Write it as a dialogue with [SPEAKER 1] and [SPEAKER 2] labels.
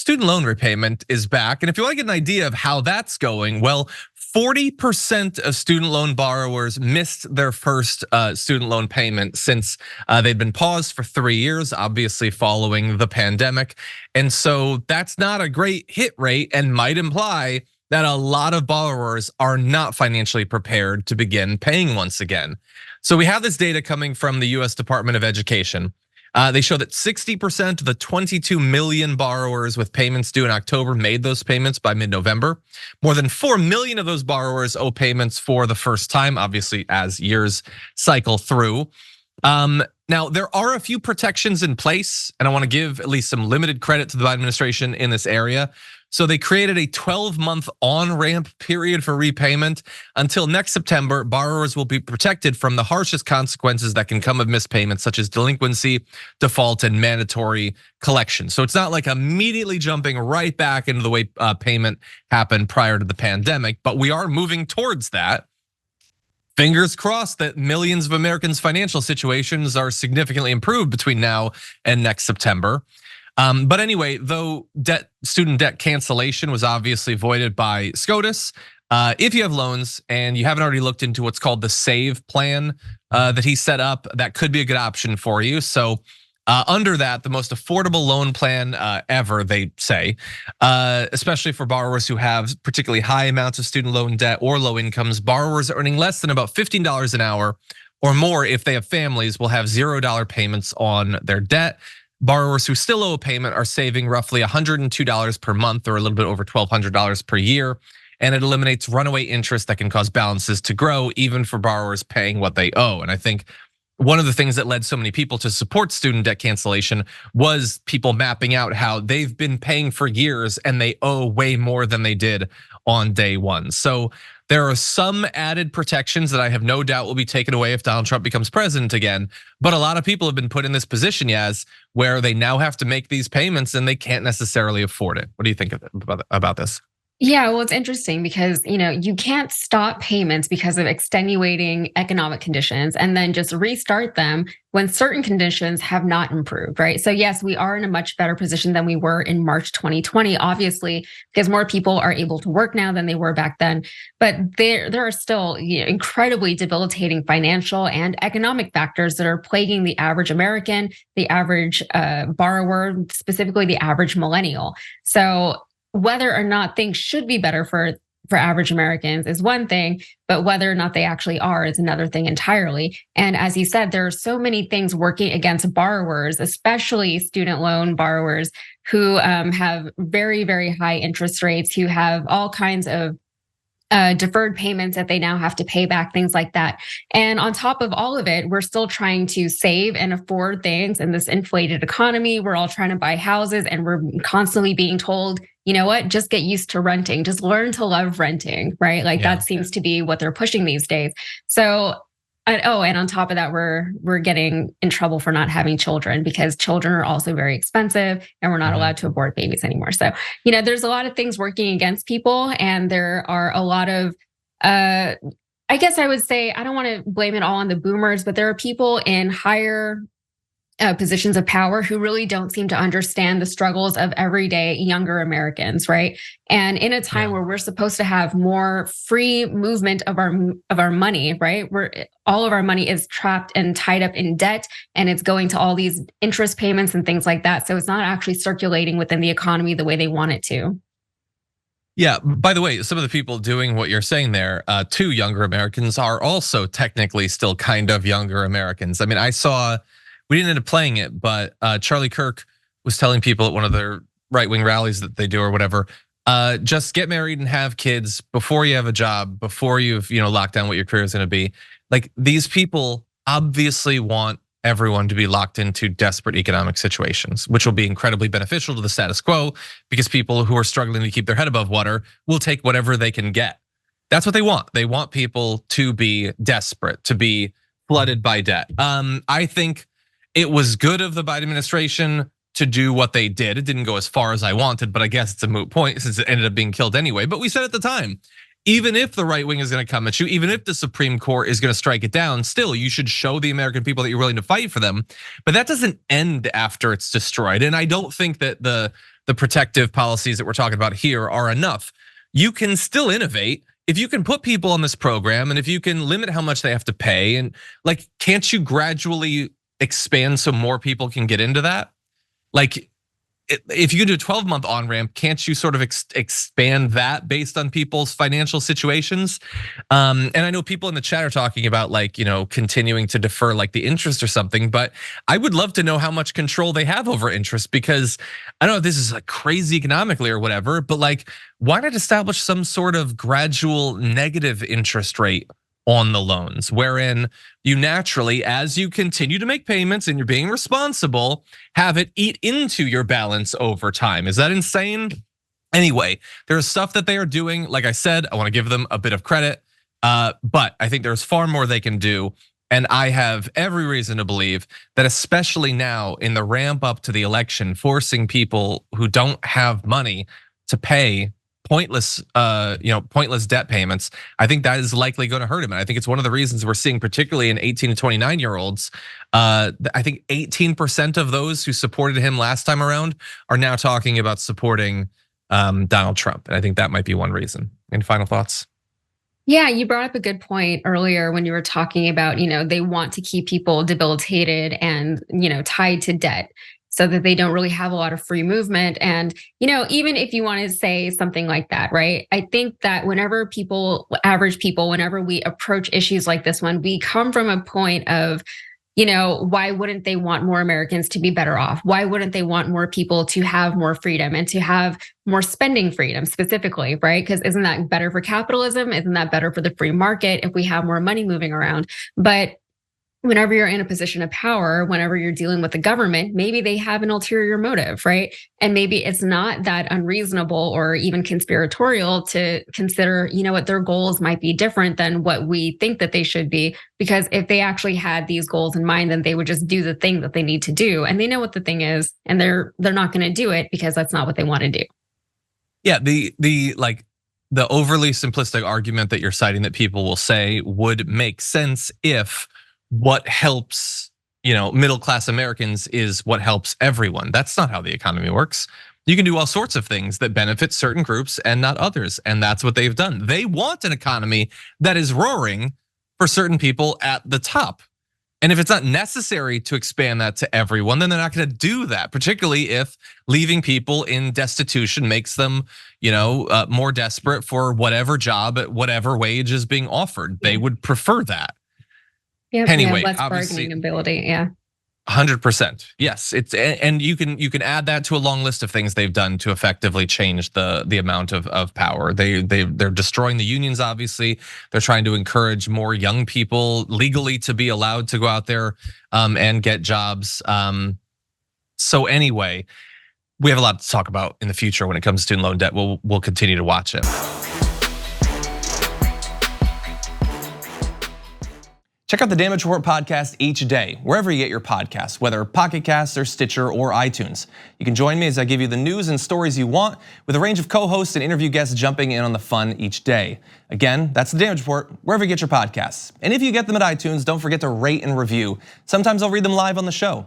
[SPEAKER 1] student loan repayment is back. And if you want to get an idea of how that's going, well, 40% of student loan borrowers missed their first student loan payment since they'd been paused for 3 years, obviously following the pandemic. And so that's not a great hit rate and might imply that a lot of borrowers are not financially prepared to begin paying once again. So we have this data coming from the US Department of Education. They show that 60% of the 22 million borrowers with payments due in October made those payments by mid-November. More than 4 million of those borrowers owe payments for the first time, obviously as years cycle through. Now, there are a few protections in place, and I want to give at least some limited credit to the Biden administration in this area. So they created a 12-month on-ramp period for repayment. Until next September, borrowers will be protected from the harshest consequences that can come of missed payments, such as delinquency, default, and mandatory collection. So it's not like immediately jumping right back into the way payment happened prior to the pandemic, but we are moving towards that. Fingers crossed that millions of Americans' financial situations are significantly improved between now and next September. But anyway, though student debt cancellation was obviously voided by SCOTUS, if you have loans and you haven't already looked into what's called the SAVE plan that he set up, that could be a good option for you. So under that, the most affordable loan plan ever, they say, especially for borrowers who have particularly high amounts of student loan debt or low incomes. Borrowers earning less than about $15 an hour or more, if they have families, will have $0 payments on their debt. Borrowers who still owe a payment are saving roughly $102 per month, or a little bit over $1,200 per year. And it eliminates runaway interest that can cause balances to grow, even for borrowers paying what they owe. And I think one of the things that led so many people to support student debt cancellation was people mapping out how they've been paying for years and they owe way more than they did on day one. So there are some added protections that I have no doubt will be taken away if Donald Trump becomes president again. But a lot of people have been put in this position, Yaz, where they now have to make these payments and they can't necessarily afford it. What do you think about this?
[SPEAKER 2] Yeah, well, it's interesting because, you can't stop payments because of extenuating economic conditions and then just restart them when certain conditions have not improved, right? So yes, we are in a much better position than we were in March 2020, obviously, because more people are able to work now than they were back then. But there are still incredibly debilitating financial and economic factors that are plaguing the average American, the average borrower, specifically the average millennial. So whether or not things should be better for average Americans is one thing, but whether or not they actually are is another thing entirely. And as you said, there are so many things working against borrowers, especially student loan borrowers who have very, very high interest rates, who have all kinds of deferred payments that they now have to pay back, things like that. And on top of all of it, we're still trying to save and afford things in this inflated economy. We're all trying to buy houses and we're constantly being told, you know what, just get used to renting, just learn to love renting, right? Like that seems to be what they're pushing these days. So, and on top of that, we're getting in trouble for not having children because children are also very expensive and we're not allowed to abort babies anymore. So, there's a lot of things working against people, and there are a lot of, I guess I would say, I don't want to blame it all on the boomers, but there are people in higher positions of power who really don't seem to understand the struggles of everyday younger Americans, right? And in a time where we're supposed to have more free movement of our money, right? All of our money is trapped and tied up in debt, and it's going to all these interest payments and things like that. So it's not actually circulating within the economy the way they want it to.
[SPEAKER 1] Yeah, by the way, some of the people doing what you're saying there to younger Americans are also technically still kind of younger Americans. I mean, we didn't end up playing it, but Charlie Kirk was telling people at one of their right-wing rallies that they do or whatever, just get married and have kids before you have a job, before you've locked down what your career is going to be. Like, these people obviously want everyone to be locked into desperate economic situations, which will be incredibly beneficial to the status quo because people who are struggling to keep their head above water will take whatever they can get. That's what they want. They want people to be desperate, to be flooded by debt. I think it was good of the Biden administration to do what they did. It didn't go as far as I wanted, but I guess it's a moot point since it ended up being killed anyway. But we said at the time, even if the right wing is gonna come at you, even if the Supreme Court is gonna strike it down, still you should show the American people that you're willing to fight for them. But that doesn't end after it's destroyed. And I don't think that the protective policies that we're talking about here are enough. You can still innovate if you can put people on this program, and if you can limit how much they have to pay, and like, can't you gradually expand so more people can get into that? Like, if you can do a 12-month on-ramp, can't you sort of expand that based on people's financial situations? And I know people in the chat are talking about like, continuing to defer like the interest or something, but I would love to know how much control they have over interest, because I don't know if this is like crazy economically or whatever, but like, why not establish some sort of gradual negative interest rate on the loans, wherein you naturally, as you continue to make payments and you're being responsible, have it eat into your balance over time? Is that insane? Anyway, there's stuff that they are doing. Like I said, I want to give them a bit of credit, but I think there's far more they can do. And I have every reason to believe that, especially now in the ramp up to the election, forcing people who don't have money to pay pointless debt payments, I think that is likely going to hurt him. And I think it's one of the reasons we're seeing, particularly in 18 to 29-year-olds, I think 18% of those who supported him last time around are now talking about supporting Donald Trump. And I think that might be one reason. Any final thoughts?
[SPEAKER 2] Yeah, you brought up a good point earlier when you were talking about, they want to keep people debilitated and, tied to debt, so that they don't really have a lot of free movement. And, even if you want to say something like that, right? I think that whenever average people, whenever we approach issues like this one, we come from a point of, why wouldn't they want more Americans to be better off? Why wouldn't they want more people to have more freedom and to have more spending freedom specifically, right? Because isn't that better for capitalism? Isn't that better for the free market if we have more money moving around? But whenever you're in a position of power, whenever you're dealing with the government, maybe they have an ulterior motive, right? And maybe it's not that unreasonable or even conspiratorial to consider, what their goals might be different than what we think that they should be. Because if they actually had these goals in mind, then they would just do the thing that they need to do. And they know what the thing is, and they're not going to do it because that's not what they want to do.
[SPEAKER 1] Yeah, the overly simplistic argument that you're citing that people will say would make sense if what helps, middle-class Americans is what helps everyone. That's not how the economy works. You can do all sorts of things that benefit certain groups and not others, and that's what they've done. They want an economy that is roaring for certain people at the top. And if it's not necessary to expand that to everyone, then they're not gonna do that, particularly if leaving people in destitution makes them, more desperate for whatever job at whatever wage is being offered. They would prefer that.
[SPEAKER 2] Yeah,
[SPEAKER 1] Anyway,
[SPEAKER 2] less
[SPEAKER 1] obviously,
[SPEAKER 2] bargaining ability. Yeah.
[SPEAKER 1] 100%. Yes, and you can add that to a long list of things they've done to effectively change the amount of power. They're destroying the unions. Obviously, they're trying to encourage more young people legally to be allowed to go out there and get jobs. So anyway, we have a lot to talk about in the future when it comes to student loan debt. We'll continue to watch it. Check out the Damage Report podcast each day, wherever you get your podcasts, whether Pocket Casts or Stitcher or iTunes. You can join me as I give you the news and stories you want, with a range of co-hosts and interview guests jumping in on the fun each day. Again, that's the Damage Report, wherever you get your podcasts. And if you get them at iTunes, don't forget to rate and review. Sometimes I'll read them live on the show.